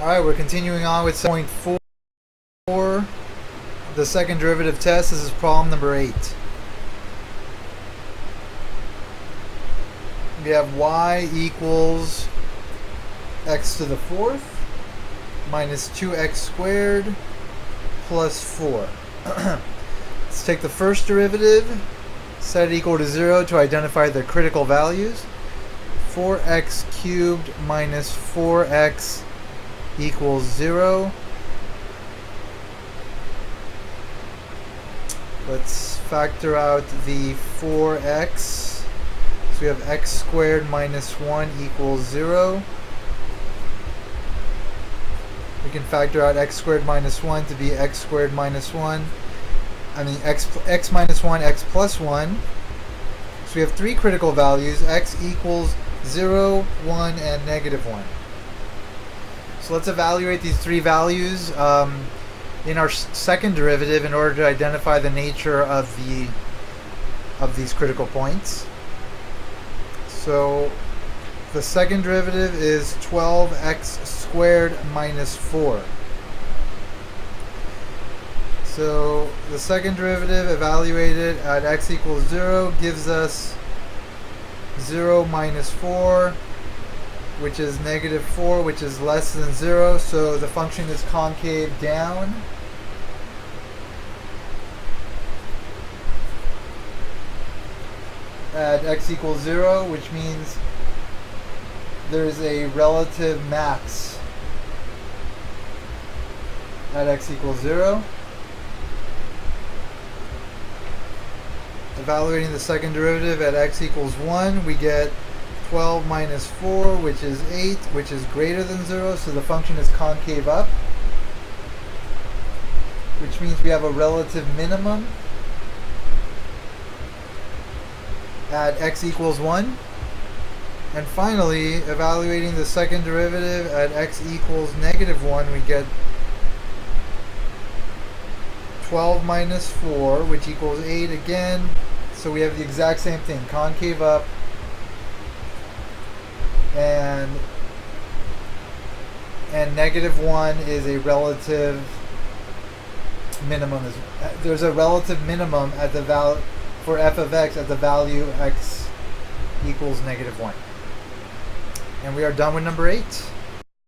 Alright, we're continuing on with 7.4, the second derivative test. This is problem number 8. We have y equals x to the fourth minus 2x squared plus 4. Let's take the first derivative, set it equal to 0 to identify the critical values. 4x cubed minus 4x equals 0. Let's factor out the 4x. So we have x squared minus 1 equals 0. We can factor out x squared minus 1 to be x squared minus 1. X minus 1, x plus 1. So we have three critical values, x equals 0, 1, and negative 1. So let's evaluate these three values in our second derivative in order to identify the nature of these critical points. So the second derivative is 12x squared minus 4. So the second derivative evaluated at x equals 0 gives us 0 minus 4, which is negative 4, which is less than 0. So the function is concave down. At x equals 0, which means there's a relative max at x equals 0. Evaluating the second derivative at x equals 1, we get 12 minus 4, which is 8, which is greater than 0, so the function is concave up, which means we have a relative minimum at x equals 1. And finally, evaluating the second derivative at x equals negative 1, we get 12 minus 4, which equals 8 again. So we have the exact same thing, concave up, and negative 1 is a relative minimum. There's a relative minimum at the value for f of x at the value x equals negative 1. And we are done with number 8.